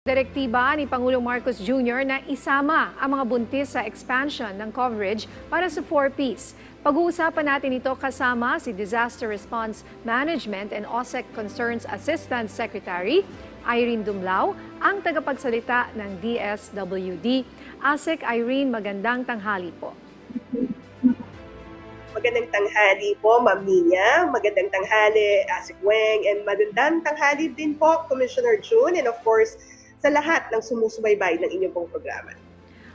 Direktiba ni Pangulong Marcos Jr. na isama ang mga buntis sa expansion ng coverage para sa 4Ps. Pag-uusapan natin ito kasama si Disaster Response Management and OSEC Concerns Assistant Secretary Irene Dumlao, ang tagapagsalita ng DSWD. ASEC Irene, magandang tanghali po. Magandang tanghali po, Ma'am Nina. Magandang tanghali, ASEC Weng. And magandang tanghali din po, Commissioner June. And of course, sa lahat ng sumusubaybay ng inyong pong programa.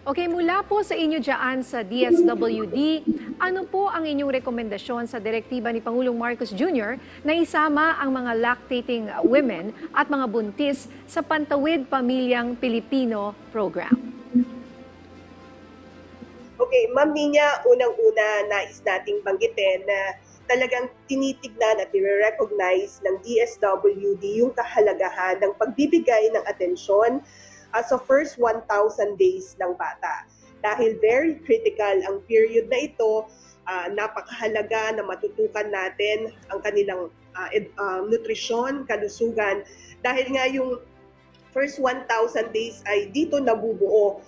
Okay, mula po sa inyo dyan sa DSWD, ano po ang inyong rekomendasyon sa direktiba ni Pangulong Marcos Jr. na isama ang mga lactating women at mga buntis sa Pantawid Pamilyang Pilipino program? Okay, Ma'am Nina, unang-una nais nating banggitin na talagang tinitignan at nire-recognize ng DSWD yung kahalagahan ng pagbibigay ng atensyon sa first 1,000 days ng bata. Dahil very critical ang period na ito, napakahalaga na matutukan natin ang kanilang nutrisyon, kalusugan. Dahil nga yung first 1,000 days ay dito nabubuo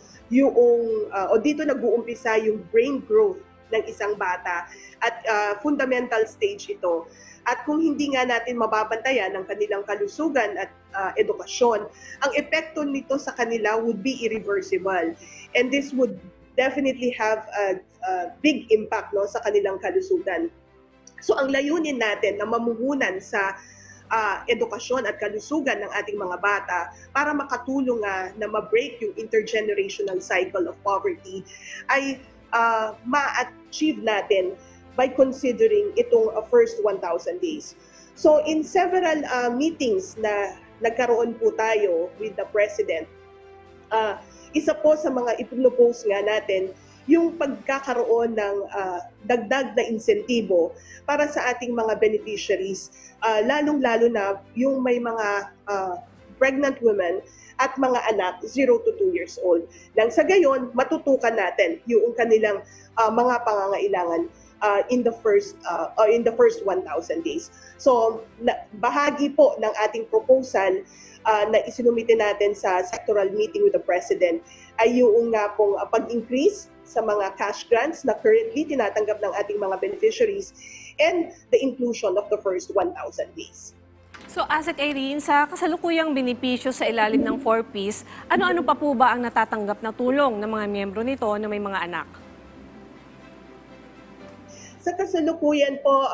dito nag-uumpisa yung brain growth ng isang bata at fundamental stage ito. At kung hindi nga natin mababantayan ang kanilang kalusugan at edukasyon, ang epekto nito sa kanila would be irreversible. And this would definitely have a big impact sa kanilang kalusugan. So ang layunin natin na mamuhunan sa edukasyon at kalusugan ng ating mga bata para makatulong na ma-break yung intergenerational cycle of poverty ay ma-achieve natin by considering itong first 1,000 days. So in several meetings na nagkaroon po tayo with the President, isa po sa mga ipinopose nga natin yung pagkakaroon ng dagdag na insentibo para sa ating mga beneficiaries, lalong-lalo na yung may mga pregnant women at mga anak 0 to 2 years old. Nang sa gayon, matutukan natin yung kanilang mga pangangailangan in the first 1,000 days. So bahagi po ng ating proposal na isinumite natin sa sectoral meeting with the President ay yung nga pong pag-increase sa mga cash grants na currently tinatanggap ng ating mga beneficiaries and the inclusion of the first 1,000 days. So, ASEC Irene, sa kasalukuyang benepisyo sa ilalim ng 4Ps, ano-ano pa po ba ang natatanggap na tulong ng mga miyembro nito na may mga anak? Sa kasalukuyan po,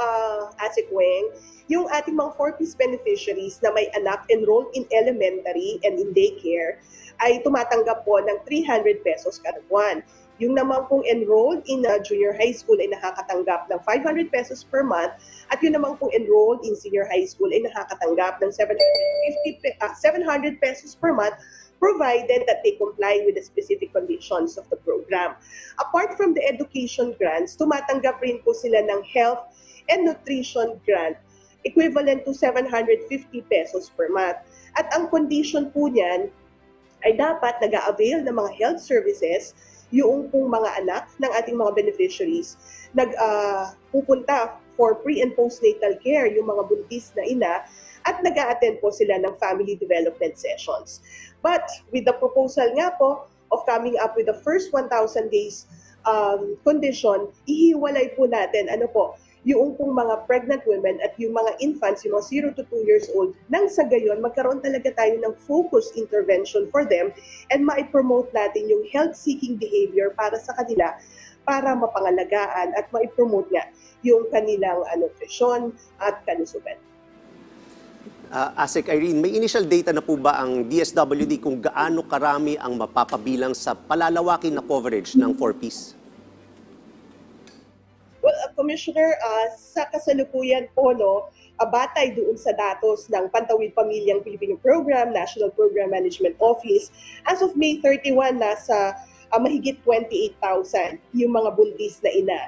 ASEC Weng, yung ating mga 4Ps beneficiaries na may anak enrolled in elementary and in daycare ay tumatanggap po ng 300 pesos kada buwan. Yung naman pong enrolled in junior high school ay nakakatanggap ng 500 pesos per month at yung naman pong enrolled in senior high school ay nakakatanggap ng 700 pesos per month provided that they comply with the specific conditions of the program. Apart from the education grants, tumatanggap rin po sila ng health and nutrition grant equivalent to 750 pesos per month. At ang condition po niyan ay dapat nag-a-avail ng mga health services yung pong mga anak ng ating mga beneficiaries, pupunta for pre- and postnatal care yung mga buntis na ina at nag-a-attend po sila ng family development sessions. But with the proposal nga po of coming up with the first 1,000 days condition, ihiwalay po natin yung pong mga pregnant women at yung mga infants, yung mga 0 to 2 years old, nang sa gayon, magkaroon talaga tayo ng focused intervention for them and ma-promote natin yung health-seeking behavior para sa kanila para mapangalagaan at ma-promote nga yung kanilang nutrisyon at kalusugan. ASEC Irene, may initial data na po ba ang DSWD kung gaano karami ang mapapabilang sa palalawakin na coverage ng 4Ps? Well, Commissioner, sa kasalukuyan po, batay doon sa datos ng Pantawid Pamilyang Pilipino Program, National Program Management Office, as of May 31, nasa mahigit 28,000 yung mga buntis na ina.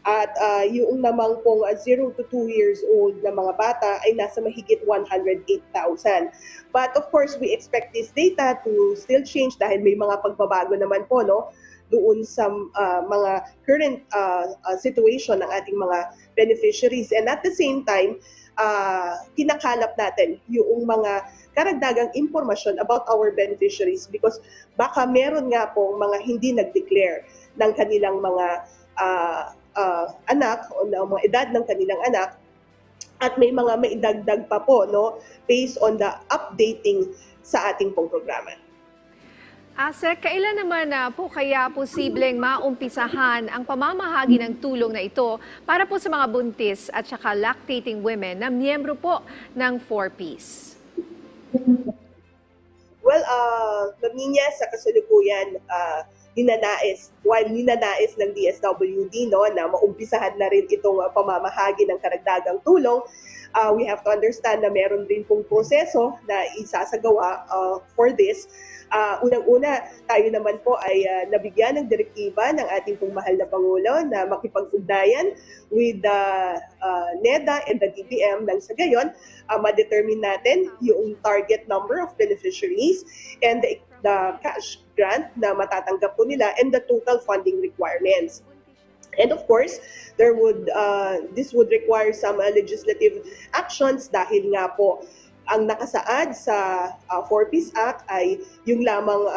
At yung namang pong 0 to 2 years old na mga bata ay nasa mahigit 108,000. But of course, we expect this data to still change dahil may mga pagbabago naman po, doon sa mga current situation ng ating mga beneficiaries. And at the same time, kinakalap natin yung mga karagdagang impormasyon about our beneficiaries because baka meron nga pong mga hindi nag-declare ng kanilang mga anak o ng mga edad ng kanilang anak at may mga maidagdag pa po no based on the updating sa ating pong programa. Asek, kailan naman na po kaya posibleng maumpisahan ang pamamahagi ng tulong na ito para po sa mga buntis at saka lactating women na miyembro po ng 4Ps? Well, Ninya, sa kasalukuyan, ninanais ng DSWD no, na maumpisahan na rin itong pamamahagi ng karagdagang tulong. We have to understand na meron din pong proseso na isasagawa for this. Unang-una, tayo naman po ay nabigyan ng direktiba ng ating pong mahal na Pangulo na makipag-ugnayan with the NEDA and the DBM nang sa gayon, ma-determine natin yung target number of beneficiaries and the cash grant na matatanggap po nila and the total funding requirements. And of course, this would require some legislative actions dahil nga po ang nakasaad sa 4Ps Act ay yung lamang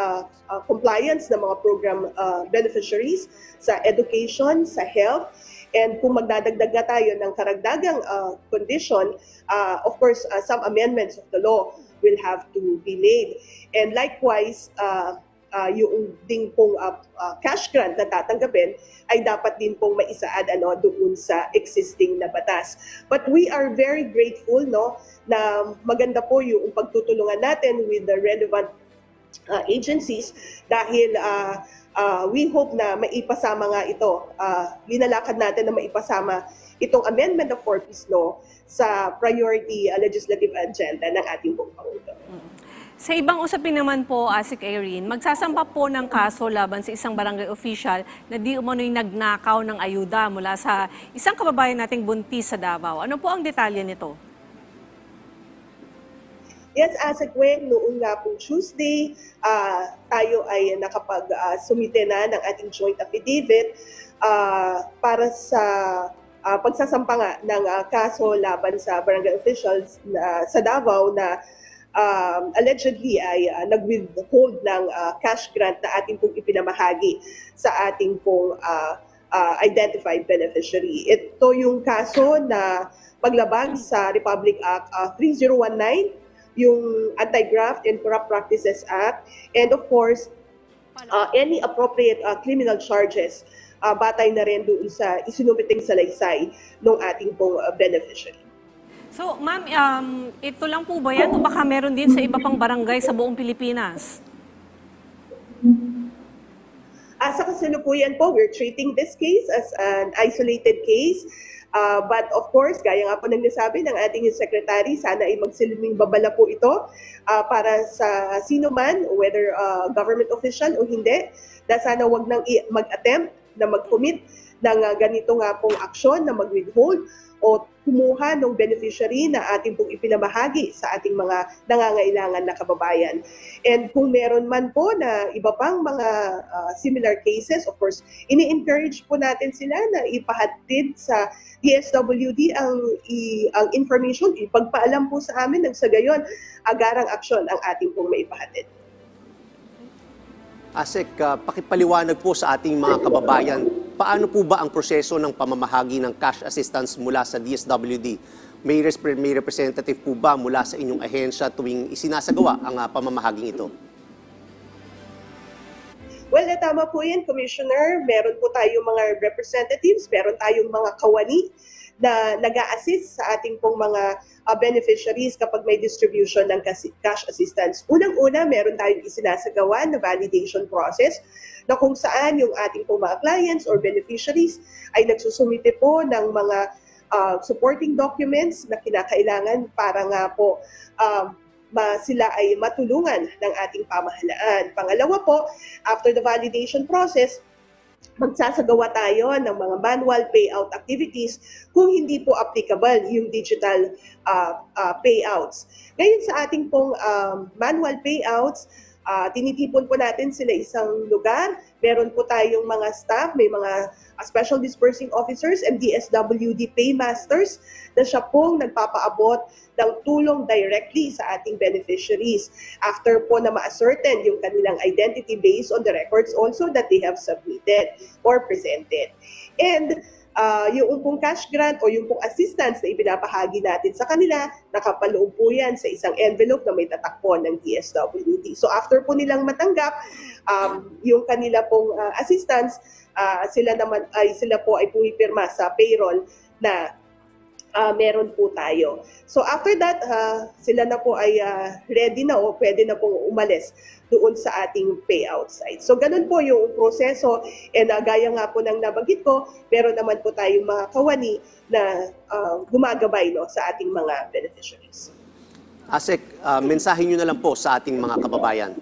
compliance ng mga program beneficiaries sa education, sa health, and kung magdadagdag na tayo ng karagdagang condition, of course, some amendments of the law will have to be made. And likewise, yung ding pong cash grant na tatanggapin ay dapat din pong maisaad doon sa existing na batas. But we are very grateful no na maganda po yung pagtutulungan natin with the relevant agencies dahil we hope na maipasama nga ito. Linalakad natin na maipasama itong amendment of 4Ps law sa priority legislative agenda ng ating pong Pangulo. Sa ibang usapin naman po, Asik Irene, magsasampa po ng kaso laban sa isang barangay official na di umano'y nagnakaw ng ayuda mula sa isang kababayan nating buntis sa Davao. Ano po ang detalye nito? Yes, Asik, noong nga pong Tuesday, tayo ay nakapag-sumite na ng ating joint affidavit para sa pagsasampa nga ng kaso laban sa barangay officials sa Davao na allegedly ay nag-withhold ng cash grant na ating pong ipinamahagi sa ating pong identified beneficiary. Ito yung kaso na paglabag sa Republic Act 3019, yung Anti-Graft and Corrupt Practices Act, and of course, any appropriate criminal charges batay na rin doon sa isinumiting salaysay ng ating pong beneficiary. So, ma'am, ito lang po ba yan o baka meron din sa iba pang barangay sa buong Pilipinas? Sa kasalukuyan po, we're treating this case as an isolated case. But of course, gaya nga po ng nasabi ng ating secretary, sana ay magsilbing babala po ito para sa sino man, whether government official o hindi, na sana wag nang mag-attempt na mag-commit ng ganito nga pong aksyon na mag-withhold o kumuha ng beneficiary na ating pong ipinamahagi sa ating mga nangangailangan na kababayan. And kung meron man po na iba pang mga similar cases, of course, ini-encourage po natin sila na ipahatid sa DSWD ang information, ipagpaalam po sa amin nang sa gayon, agarang aksyon ang ating pong maipahatid. Asek, pakipaliwanag po sa ating mga kababayan, paano po ba ang proseso ng pamamahagi ng cash assistance mula sa DSWD? May representative po ba mula sa inyong ahensya tuwing isinasagawa ang pamamahaging ito? Well, tama po yan, Commissioner. Meron po tayong mga representatives, meron tayong mga kawani na nag-a-assist sa ating pong mga beneficiaries kapag may distribution ng cash assistance. Unang-una, meron tayong isinasagawa na validation process na kung saan yung ating pong mga clients or beneficiaries ay nagsusumite po ng mga supporting documents na kinakailangan para nga po sila ay matulungan ng ating pamahalaan. Pangalawa po, after the validation process, magsasagawa tayo ng mga manual payout activities kung hindi po applicable yung digital payouts. Ngayon sa ating pong manual payouts, tinitipon po natin sila isang lugar. Meron po tayong mga staff, may mga special dispersing officers and DSWD paymasters na siya pong nagpapaabot ng tulong directly sa ating beneficiaries after po na ma-ascertain yung kanilang identity based on the records also that they have submitted or presented. And yung pong cash grant o yung pong assistance na ibinabahagi natin sa kanila, nakapaloob po yan sa isang envelope na may tatakbo ng DSWD. So after po nilang matanggap yung kanila pong assistance, sila po ay pumipirma sa payroll na meron po tayo. So after that, sila na po ay ready na o pwede na pong umalis doon sa ating payout site. So ganun po yung proseso, and gaya nga po ng nabanggit ko, meron naman po tayong mga kawani na gumagabay sa ating mga beneficiaries. ASEC, mensahe nyo na lang po sa ating mga kababayan.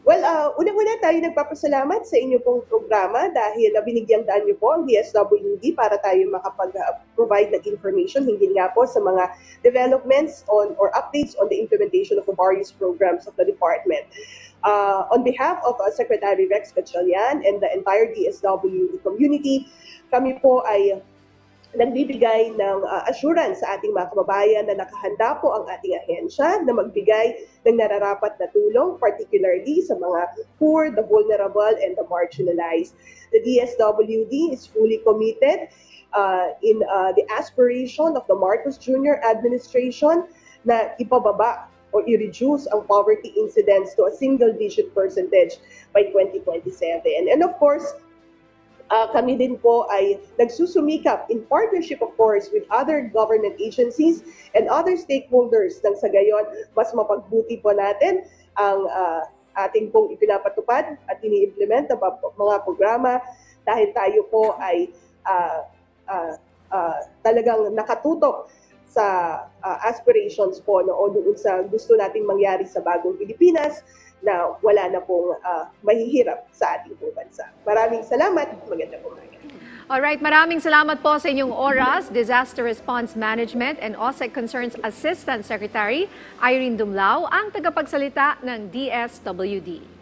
Well, unang-una tayo nagpapasalamat sa inyo pong programa dahil binigyang daan niyo po ang DSWD para tayo makapag-provide ng information hindi nga po sa mga developments or updates on the implementation of the various programs of the department. On behalf of Secretary Rex Gatchalian and the entire DSWD community, kami po ay nagbibigay ng assurance sa ating mga kababayan na nakahanda po ang ating ahensya na magbigay ng nararapat na tulong, particularly sa mga poor, the vulnerable, and the marginalized. The DSWD is fully committed in the aspiration of the Marcos Jr. administration na ipababa or i-reduce ang poverty incidence to a single-digit percentage by 2027. And of course, kami din po ay nagsusumikap in partnership of course with other government agencies and other stakeholders nang sa gayon mas mapagbuti po natin ang ating pong ipinapatupad at ini-implement na mga programa dahil tayo po ay talagang nakatutok sa aspirations po o doon sa gusto nating mangyari sa bagong Pilipinas na wala na pong mahihirap sa ating pong bansa. Maraming salamat. Magandang umaga. Alright, maraming salamat po sa inyong oras, Disaster Response Management and OSEC Concerns Assistant Secretary Irene Dumlao, ang tagapagsalita ng DSWD.